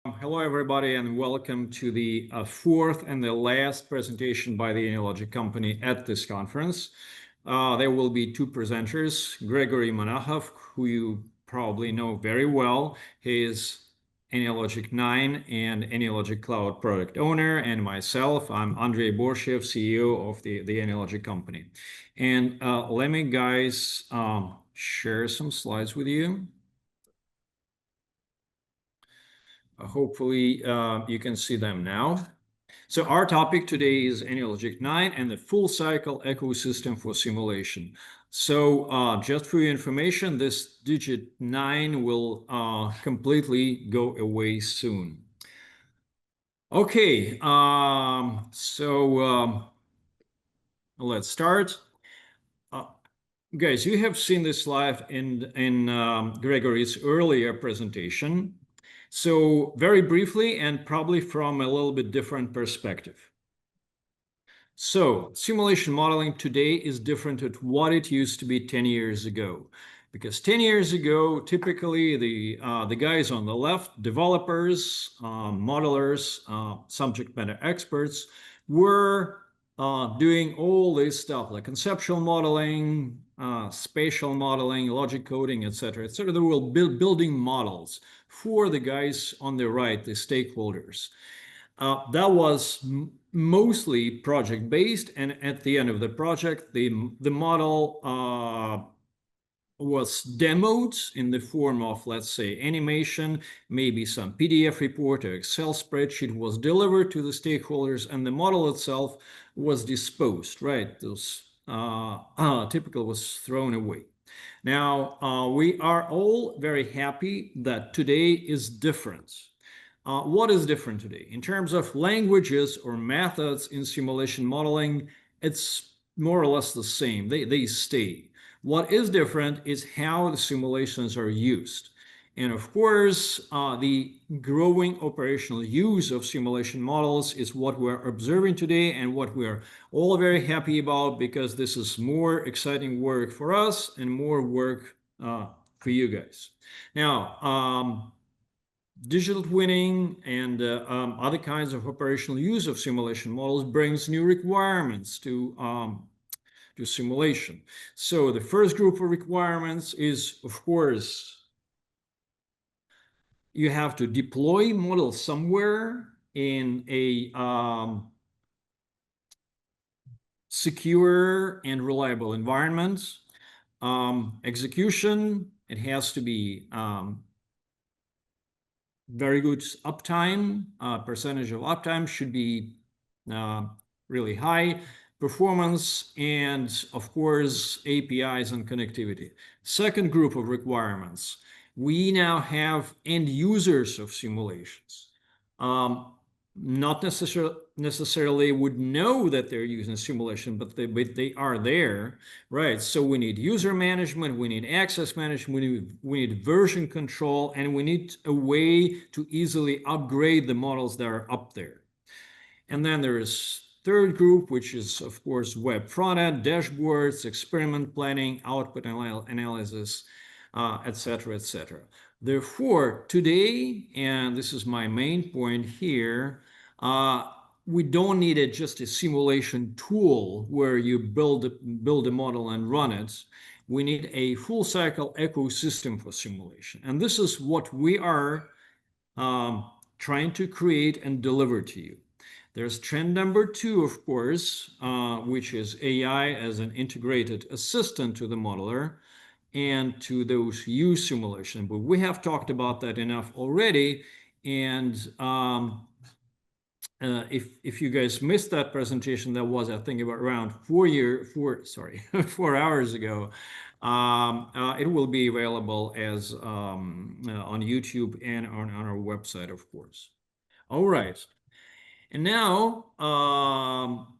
Hello, everybody, and welcome to the fourth and the last presentation by the AnyLogic company at this conference. There will be two presenters, Gregory Monahov, who you probably know very well. He is AnyLogic 9 and AnyLogic Cloud product owner, and myself, I'm Andrei Borshev, CEO of the AnyLogic company. And let me, guys, share some slides with you. Hopefully, you can see them now. So our topic today is AnyLogic 9 and the full cycle ecosystem for simulation. So just for your information, this digit 9 will completely go away soon. Okay, let's start. Guys, you have seen this slide in Gregory's earlier presentation. So very briefly and probably from a little bit different perspective. So simulation modeling today is different at what it used to be 10 years ago. Because 10 years ago, typically the guys on the left, developers, modelers, subject matter experts, were doing all this stuff like conceptual modeling, spatial modeling, logic coding, etc., etc. They were building models for the guys on the right, the stakeholders. That was mostly project-based, and at the end of the project, the model was demoed in the form of, let's say, animation, maybe some PDF report or Excel spreadsheet was delivered to the stakeholders, and the model itself was disposed, right? Those typical was thrown away. Now, we are all very happy that today is different. What is different today? In terms of languages or methods in simulation modeling, it's more or less the same. They stay. What is different is how the simulations are used. And of course, the growing operational use of simulation models is what we're observing today and what we're all very happy about, because this is more exciting work for us and more work for you guys. Now, digital twinning and other kinds of operational use of simulation models brings new requirements to simulation. So the first group of requirements is, of course, you have to deploy models somewhere in a secure and reliable environment. Execution, it has to be very good uptime. Percentage of uptime should be really high. Performance, and of course, APIs and connectivity. Second group of requirements, we now have end users of simulations. Not necessarily would know that they're using simulation, but they are there, right? So we need user management, we need access management, we need version control, and we need a way to easily upgrade the models that are up there. And then there is third group, which is, of course, web front-end, dashboards, experiment planning, output analysis, etc., etc. Therefore, today, and this is my main point here, we don't need just a simulation tool where you build a model and run it. We need a full cycle ecosystem for simulation. And this is what we are trying to create and deliver to you. There's trend number 2, of course, which is AI as an integrated assistant to the modeler and to those who use simulation. But we have talked about that enough already. And if you guys missed that presentation, that was, I think, about around 4 hours ago. It will be available as on YouTube and on our website, of course. All right. And now,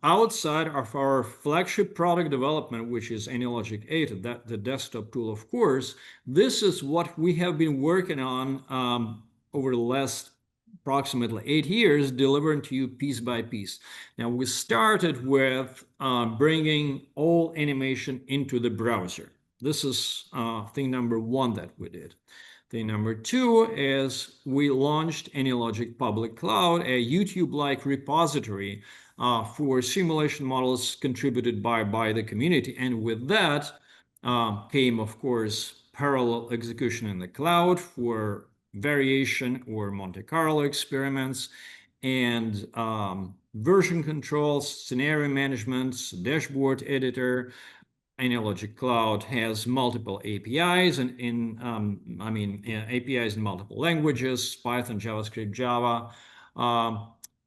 outside of our flagship product development, which is AnyLogic 8, the desktop tool, of course, this is what we have been working on over the last approximately 8 years, delivering to you piece by piece. Now, we started with bringing all animation into the browser. This is thing number 1 that we did. Thing number two is we launched AnyLogic Public Cloud, a YouTube-like repository for simulation models contributed by the community. And with that came, of course, parallel execution in the cloud for variation or Monte Carlo experiments, and version controls, scenario management, dashboard editor. AnyLogic Cloud has multiple APIs and APIs in multiple languages: Python, JavaScript, Java.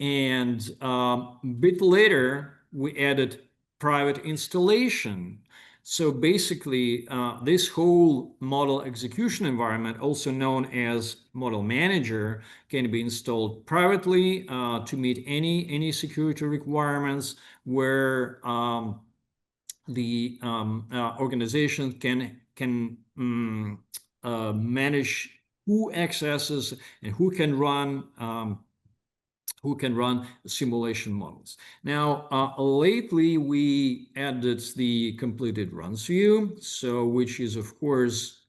And a bit later, we added private installation. So basically, this whole model execution environment, also known as Model Manager, can be installed privately to meet any security requirements where the organization can manage who accesses and who can run simulation models. Now, lately we added the completed runs view, so which is of course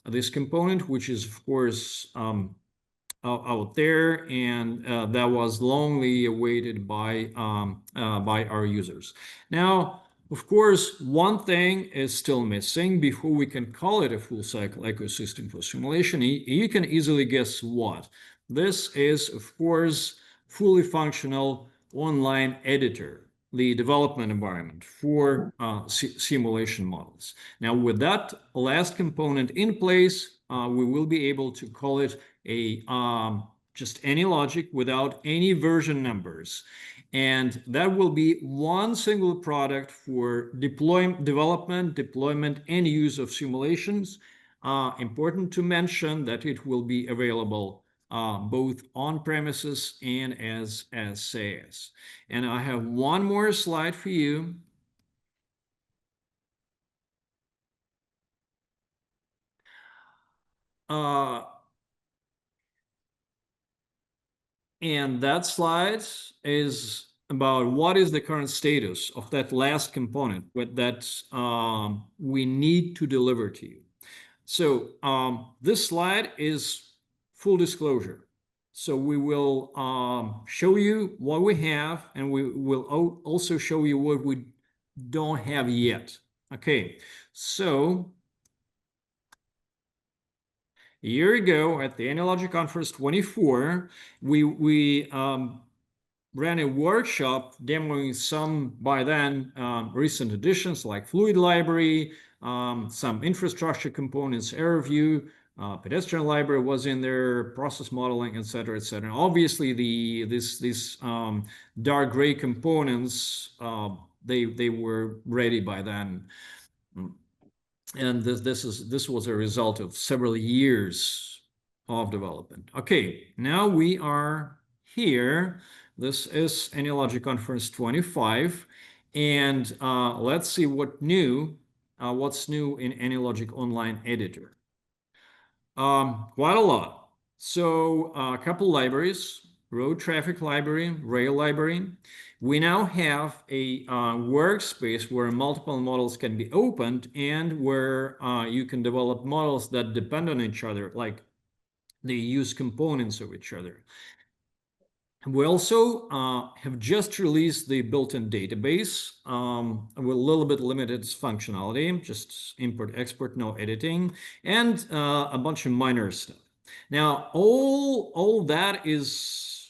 this component, which is of course out there, and that was longly awaited by our users. Now, of course, one thing is still missing before we can call it a full cycle ecosystem for simulation. You can easily guess what. This is, of course, fully functional online editor, the development environment for simulation models. Now, with that last component in place, we will be able to call it a just AnyLogic without any version numbers. And that will be one single product for development, deployment, and use of simulations. Important to mention that it will be available both on premises and as SaaS. And I have one more slide for you. And that slide is about what is the current status of that last component that we need to deliver to you. So this slide is full disclosure. So we will show you what we have, and we will also show you what we don't have yet. Okay, so a year ago at the AnyLogic Conference 24, we ran a workshop demoing some, by then, recent additions like Fluid Library, some infrastructure components, AirView, pedestrian library was in there, process modeling, et cetera, et cetera. Obviously, these dark gray components, they were ready by then. And this was a result of several years of development. Okay, now we are here. This is AnyLogic Conference 25, and let's see what's new in AnyLogic Online Editor. Quite a lot. So a couple libraries: road traffic library, rail library. We now have a workspace where multiple models can be opened and where you can develop models that depend on each other, like they use components of each other. We also have just released the built-in database with a little bit limited functionality, just import, export, no editing, and a bunch of minor stuff. Now, all that is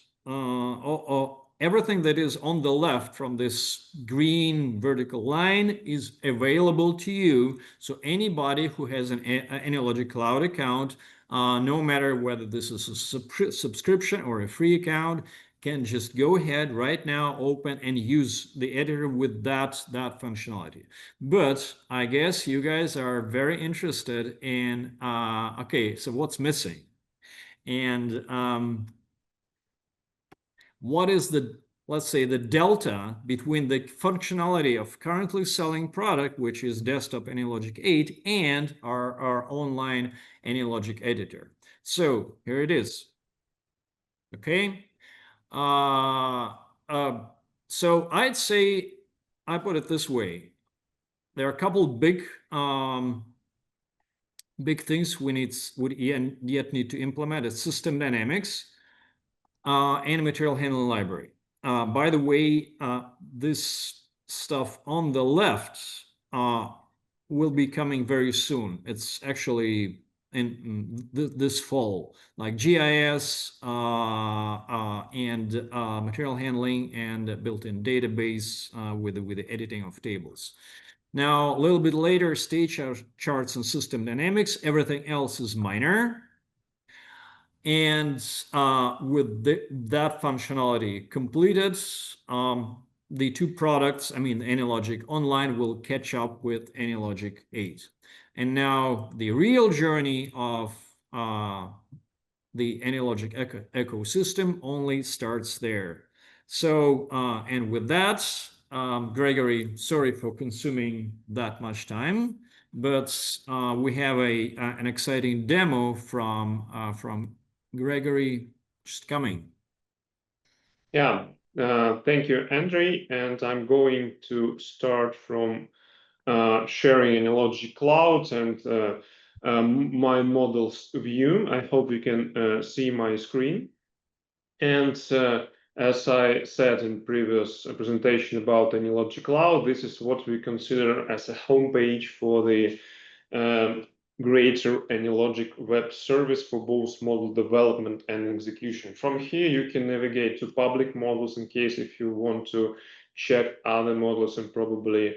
everything that is on the left from this green vertical line is available to you. So anybody who has an AnyLogic Cloud account, no matter whether this is a subscription or a free account, can just go ahead right now, open and use the editor with that functionality. But I guess you guys are very interested in, okay, so what's missing? And what is let's say, the delta between the functionality of currently selling product, which is desktop AnyLogic 8, and our online AnyLogic editor. So here it is. Okay. So I'd say, I put it this way: there are a couple big big things would yet need to implement is system dynamics and material handling library. By the way, this stuff on the left will be coming very soon. It's actually in this fall, like GIS and material handling and built-in database with the editing of tables. Now, a little bit later, state charts and system dynamics. Everything else is minor. And with that functionality completed, the two products, I mean, AnyLogic Online will catch up with AnyLogic 8. And now the real journey of the AnyLogic ecosystem only starts there. So, and with that, Gregory, sorry for consuming that much time, but we have an exciting demo from Gregory just coming. Yeah, thank you, Andrei. And I'm going to start from sharing AnyLogic Cloud and my models view. I hope you can see my screen. And as I said in previous presentation about AnyLogic Cloud, this is what we consider as a homepage for the greater AnyLogic web service for both model development and execution. From here, you can navigate to public models in case if you want to check other models and probably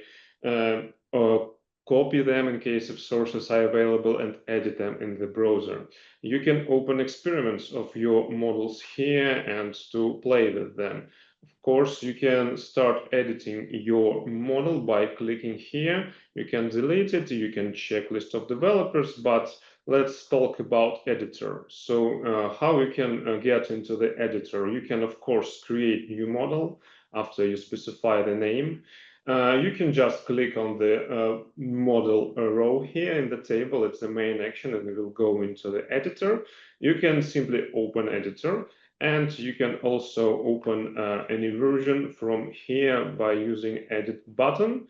copy them in case if sources are available and edit them in the browser. You can open experiments of your models here and to play with them. Of course, you can start editing your model by clicking here. You can delete it, you can check list of developers, but let's talk about editor. So how you can get into the editor? You can, of course, create new model after you specify the name. You can just click on the model row here in the table. It's the main action and it will go into the editor. You can simply open editor and you can also open any version from here by using edit button.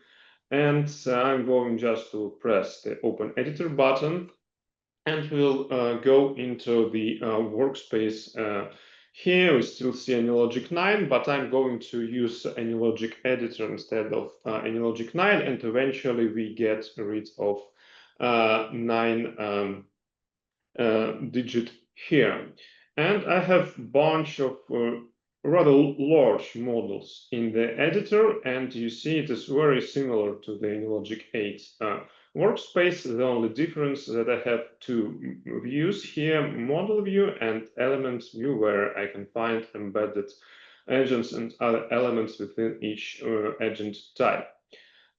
And I'm going just to press the open editor button and we'll go into the workspace. Here we still see AnyLogic 9, but I'm going to use AnyLogic Editor instead of AnyLogic 9, and eventually we get rid of 9 digit here. And I have a bunch of rather large models in the editor, and you see it is very similar to the AnyLogic 8 workspace. The only difference that I have two views here, model view and elements view, where I can find embedded agents and other elements within each agent type.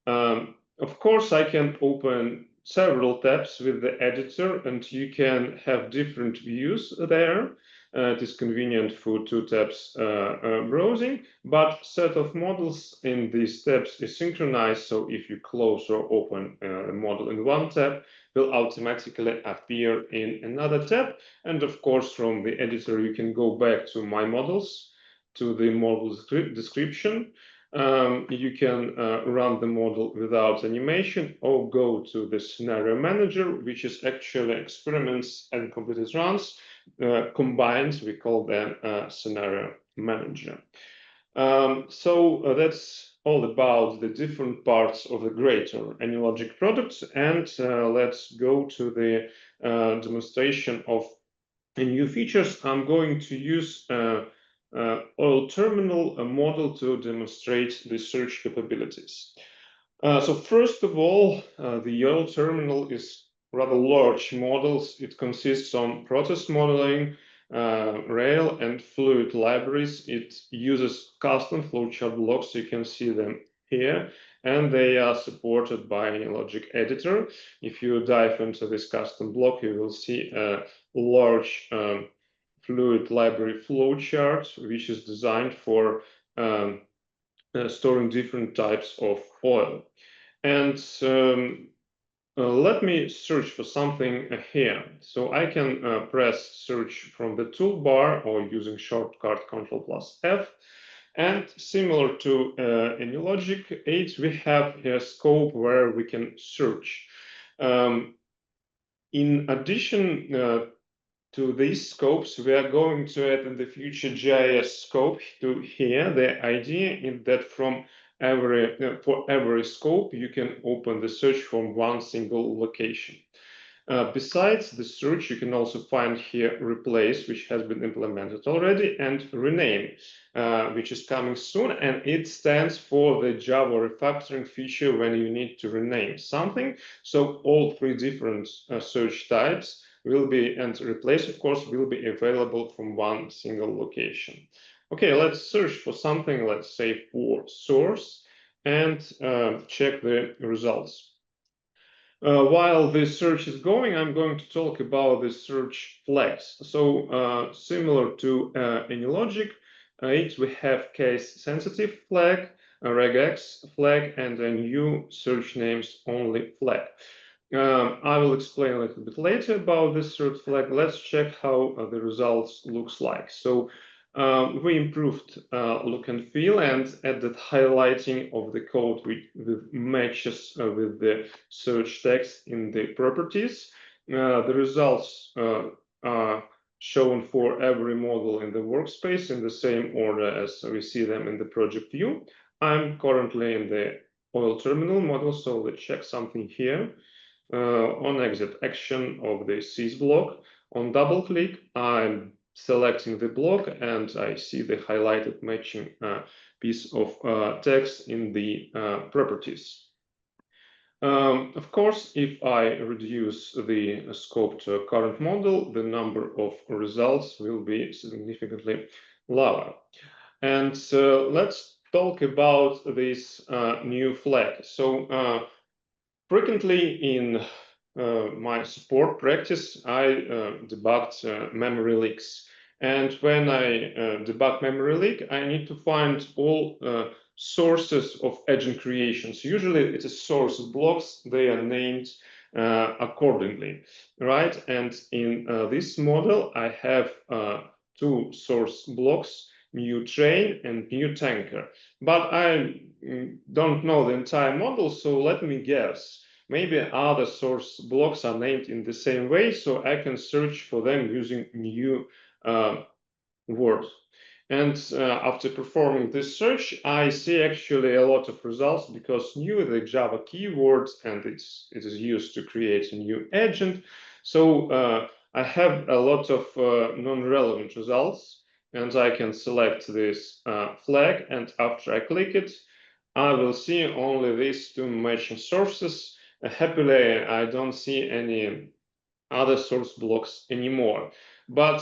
Of course, I can open several tabs with the editor and you can have different views there. It is convenient for two tabs browsing, but set of models in these tabs is synchronized. So if you close or open a model in one tab, will automatically appear in another tab. And of course, from the editor, you can go back to my models, to the model description. You can run the model without animation or go to the scenario manager, which is actually experiments and completed runs combined. We call them scenario manager. So that's all about the different parts of the greater AnyLogic products. And let's go to the demonstration of the new features. I'm going to use oil terminal model to demonstrate the search capabilities. So first of all, the oil terminal is rather large models. It consists on process modeling, rail and fluid libraries. It uses custom flowchart blocks. You can see them here, and they are supported by AnyLogic Editor. If you dive into this custom block, you will see a large fluid library flowchart, which is designed for storing different types of oil. And let me search for something here. So I can press search from the toolbar or using shortcut Ctrl+F. And similar to AnyLogic 8, we have a scope where we can search. In addition to these scopes, we are going to add in the future GIS scope to here. The idea is that for every scope, you can open the search from one single location. Besides the search, you can also find here replace, which has been implemented already, and rename, which is coming soon, and it stands for the Java refactoring feature when you need to rename something. So all three different search types will be, and replace, of course, will be available from one single location. Okay, let's search for something, let's say for source, and check the results. While this search is going, I'm going to talk about the search flags. So similar to AnyLogic, we have case-sensitive flag, a regex flag, and a new search names only flag. I will explain a little bit later about this search flag. Let's check how the results looks like. So we improved look and feel and added highlighting of the code with matches with the search text in the properties. The results are shown for every model in the workspace in the same order as we see them in the project view. I'm currently in the oil terminal model, so let's check something here. On exit action of the sys block, on double click, I'm selecting the block and I see the highlighted matching piece of text in the properties. Of course, if I reduce the scope to a current model, the number of results will be significantly lower. And let's talk about this new flag. So frequently in my support practice, I debugged memory leaks. And when I debug memory leak, I need to find all sources of agent creations. Usually it is source blocks, they are named accordingly, right? And in this model, I have two source blocks, new train and new tanker. But I don't know the entire model, so let me guess. Maybe other source blocks are named in the same way, so I can search for them using new words. And after performing this search, I see actually a lot of results because new the Java keywords and it is used to create a new agent. So I have a lot of non-relevant results, and I can select this flag, and after I click it, I will see only these two matching sources. Happily, I don't see any other source blocks anymore. But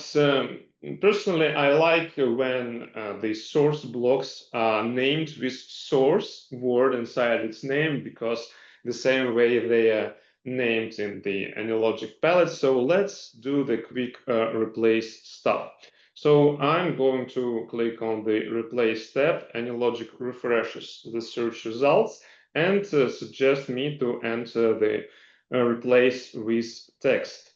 personally, I like when the source blocks are named with source word inside its name, because the same way they are named in the AnyLogic palette. So let's do the quick replace stuff. So I'm going to click on the replace tab. AnyLogic refreshes the search results and suggest me to enter the replace with text.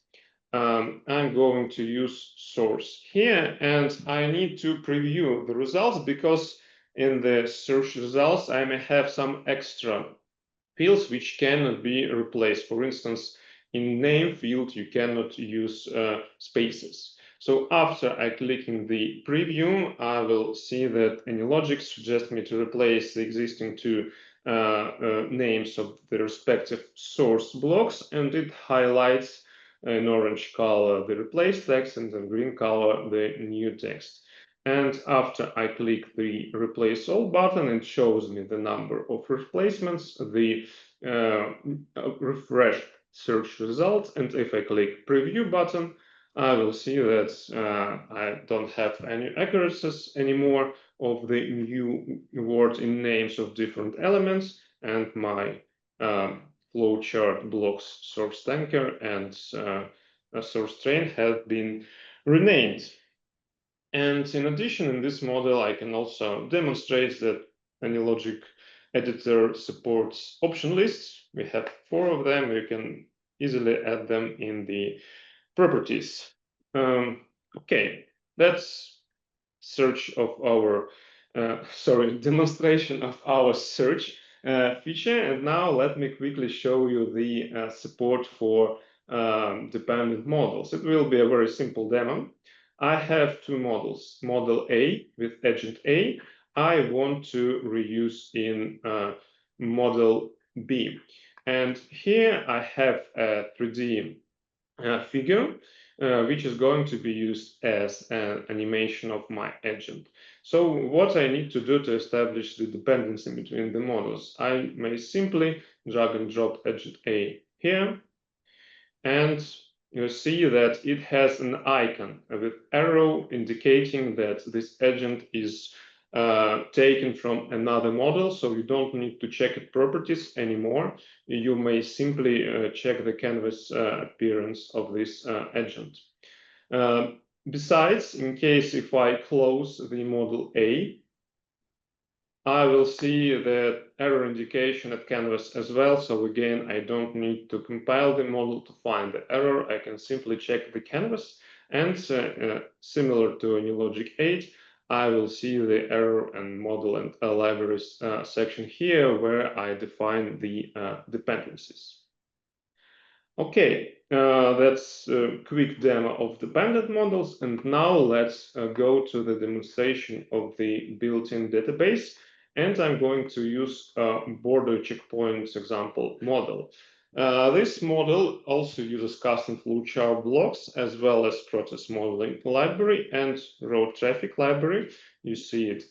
I'm going to use source here, and I need to preview the results because in the search results I may have some extra fields which cannot be replaced. For instance, in name field you cannot use spaces. So after I click in the preview, I will see that AnyLogic suggests me to replace the existing two names of the respective source blocks, and it highlights in orange color the replace text and in green color the new text. And after I click the replace all button, it shows me the number of replacements, the refresh search result. And if I click preview button, I will see that I don't have any accuracies anymore of the new word in names of different elements, and my flowchart blocks source tanker and source train have been renamed. And in addition, in this model, I can also demonstrate that AnyLogic editor supports option lists. We have 4 of them. You can easily add them in the properties. Okay, that's search of our, demonstration of our search feature. And now let me quickly show you the support for dependent models. It will be a very simple demo. I have two models, model A with agent A. I want to reuse in model B. And here I have a 3D figure, which is going to be used as an animation of my agent. So what I need to do to establish the dependency between the models, I may simply drag and drop agent A here, and you see that it has an icon with arrow indicating that this agent is taken from another model, so you don't need to check its properties anymore. You may simply check the canvas appearance of this agent. Besides, in case if I close the model A, I will see the error indication at canvas as well. So again, I don't need to compile the model to find the error. I can simply check the canvas, and similar to AnyLogic 8, I will see the error and model and libraries section here where I define the dependencies. Okay, that's a quick demo of dependent models. And now let's go to the demonstration of the built-in database. And I'm going to use border checkpoints example model. This model also uses custom flowchart blocks as well as process modeling library and road traffic library. You see it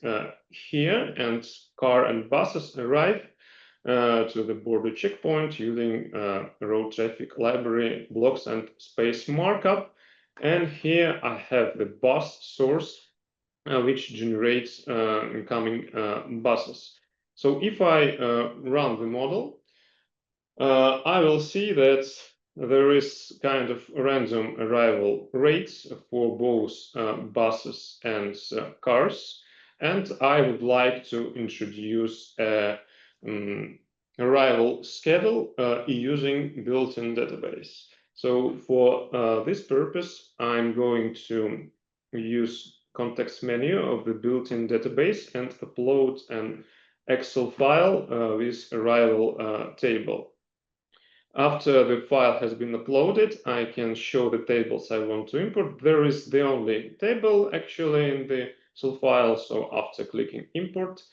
here, and car and buses arrive to the border checkpoint using road traffic library blocks and space markup. And here I have the bus source, which generates incoming buses. So if I run the model, I will see that there is kind of random arrival rates for both buses and cars. And I would like to introduce a arrival schedule using built-in database. So for this purpose, I'm going to use context menu of the built-in database and upload an Excel file with arrival table. After the file has been uploaded, I can show the tables I want to import. There is the only table actually in the Excel file. So after clicking import,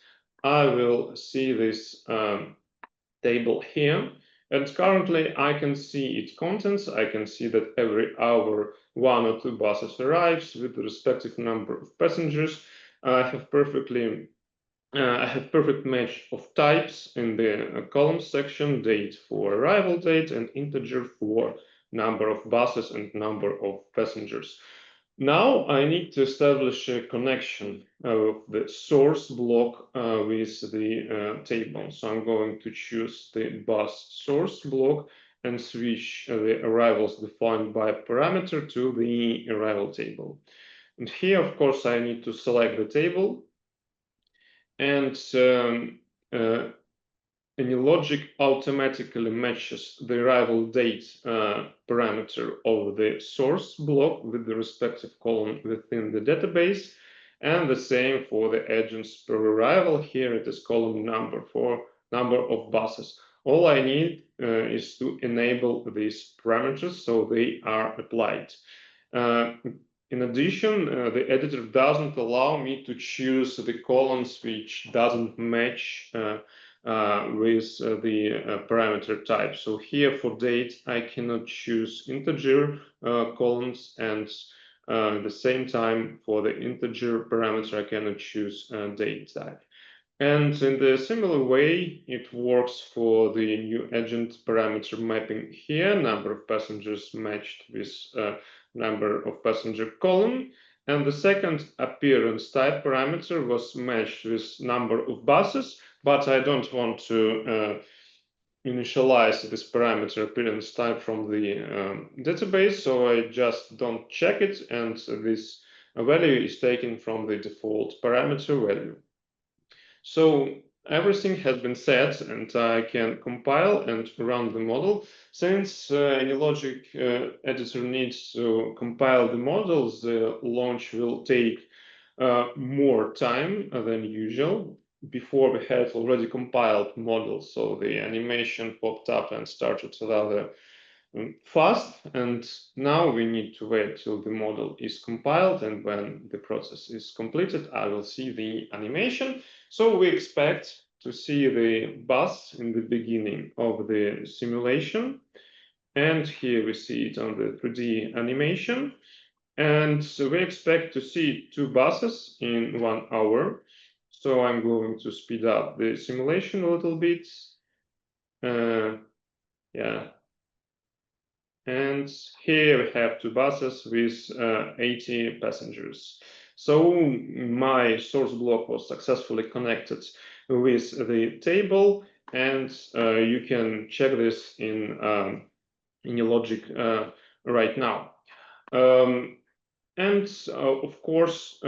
I will see this table here. And currently I can see its contents. I can see that every hour 1 or 2 buses arrives with the respective number of passengers. I have perfect match of types in the columns section, date for arrival date and integer for number of buses and number of passengers. Now I need to establish a connection of the source block with the table. So I'm going to choose the bus source block and switch the arrivals defined by parameter to the arrival table. And here, of course, I need to select the table. And AnyLogic automatically matches the arrival date parameter of the source block with the respective column within the database, and the same for the agents per arrival. Here it is column number for number of buses. All I need is to enable these parameters so they are applied. In addition, the editor doesn't allow me to choose the columns which doesn't match with the parameter type. So here for date, I cannot choose integer columns, and at the same time for the integer parameter, I cannot choose date type. And in the similar way, it works for the new agent parameter mapping here, number of passengers matched with number of passenger column. And the second appearance type parameter was matched with number of buses, but I don't want to initialize this parameter appearance type from the database, so I just don't check it, and this value is taken from the default parameter value. So everything has been set, and I can compile and run the model. Since AnyLogic editor needs to compile the models, the launch will take more time than usual. Before we had already compiled models, so the animation popped up and started rather fast, and now we need to wait till the model is compiled, and when the process is completed, I will see the animation. So we expect to see the bus in the beginning of the simulation, and here we see it on the 3D animation, and so we expect to see 2 buses in 1 hour. So I'm going to speed up the simulation a little bit. Yeah. And here we have 2 buses with 80 passengers. So my source block was successfully connected with the table, and you can check this in AnyLogic right now. And of course,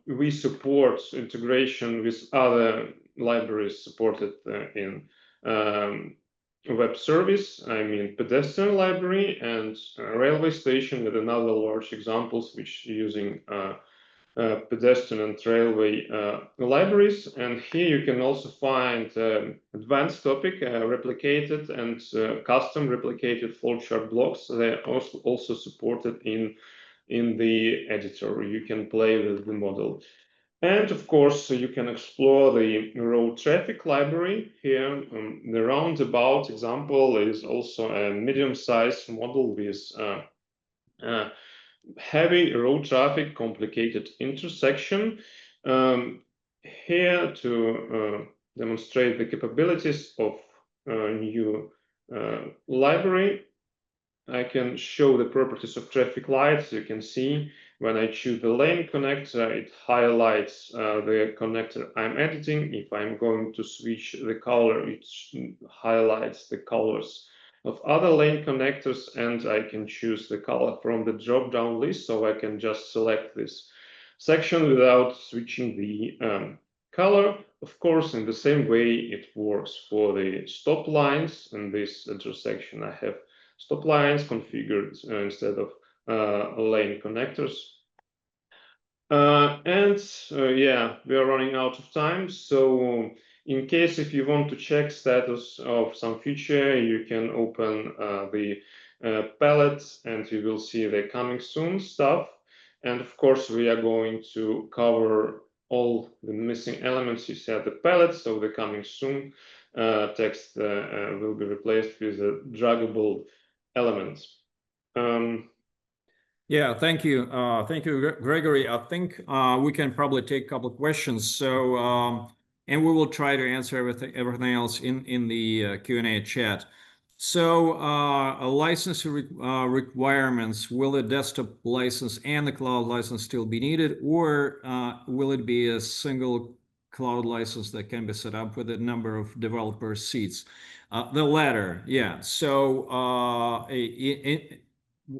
we support integration with other libraries supported in web service. I mean, pedestrian library and railway station with another large examples which using pedestrian and railway libraries. And here you can also find advanced topic replicated and custom replicated flowchart blocks. They're also supported in the editor. You can play with the model. And of course, you can explore the road traffic library here. The roundabout example is also a medium-sized model with heavy road traffic, complicated intersection. Here to demonstrate the capabilities of new library, I can show the properties of traffic lights. You can see when I choose the lane connector, it highlights the connector I'm editing. If I'm going to switch the color, it highlights the colors of other lane connectors, and I can choose the color from the drop-down list, so I can just select this section without switching the color. Of course, in the same way, it works for the stop lines. In this intersection, I have stop lines configured instead of lane connectors. Yeah, we are running out of time. So in case if you want to check status of some feature, you can open the palette and you will see the coming soon stuff. And of course, we are going to cover all the missing elements you see at the palette. So the coming soon text will be replaced with a draggable elements. Yeah, thank you. Thank you, Gregory. I think we can probably take a couple of questions. So, and we will try to answer everything else in the Q&A chat. So, license requirements, will the desktop license and the cloud license still be needed, or will it be a single cloud license that can be set up with a number of developer seats? The latter, yeah. So,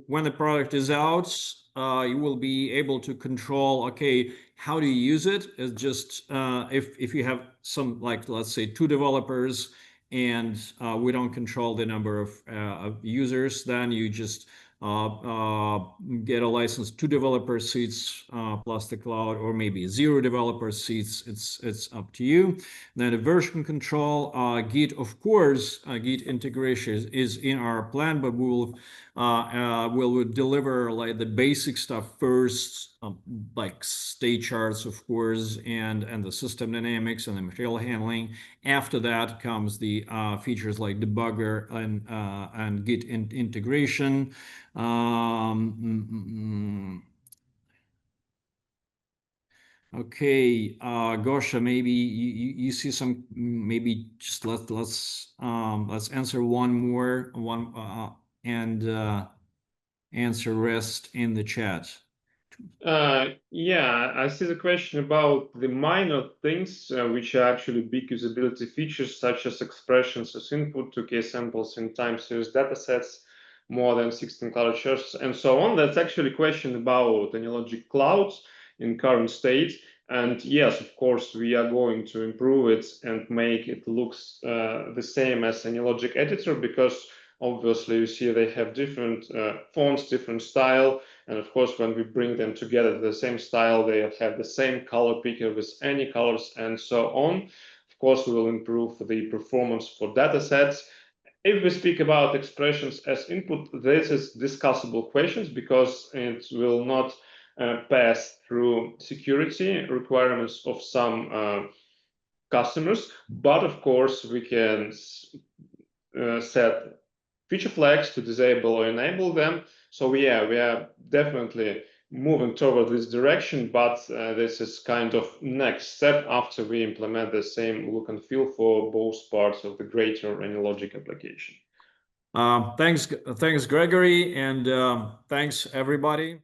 when the product is out, you will be able to control, okay, how do you use it? It's just if you have some, like, let's say 2 developers and we don't control the number of users, then you just get a license 2 developer seats plus the cloud, or maybe 0 developer seats. It's up to you. Then a version control, Git, of course, Git integration is in our plan, but we'll deliver like the basic stuff first, like state charts, of course, and the system dynamics and the material handling. After that comes the features like debugger and Git integration. Okay, Gosha, maybe you see some, maybe just let's answer one more and answer rest in the chat. Yeah, I see the question about the minor things which are actually big usability features, such as expressions as input to case samples in time series datasets, more than 16 cloud shares, and so on. That's actually a question about AnyLogic Cloud in current state. And yes, of course, we are going to improve it and make it looks the same as AnyLogic editor, because obviously you see they have different fonts, different style. And of course, when we bring them together, the same style, they have the same color picker with any colors and so on. Of course, we will improve the performance for datasets. If we speak about expressions as input, this is discussable questions because it will not pass through security requirements of some customers. But of course, we can set feature flags to disable or enable them. So yeah, we are definitely moving toward this direction, but this is kind of next step after we implement the same look and feel for both parts of the greater AnyLogic application. Thanks, Gregory, and thanks everybody.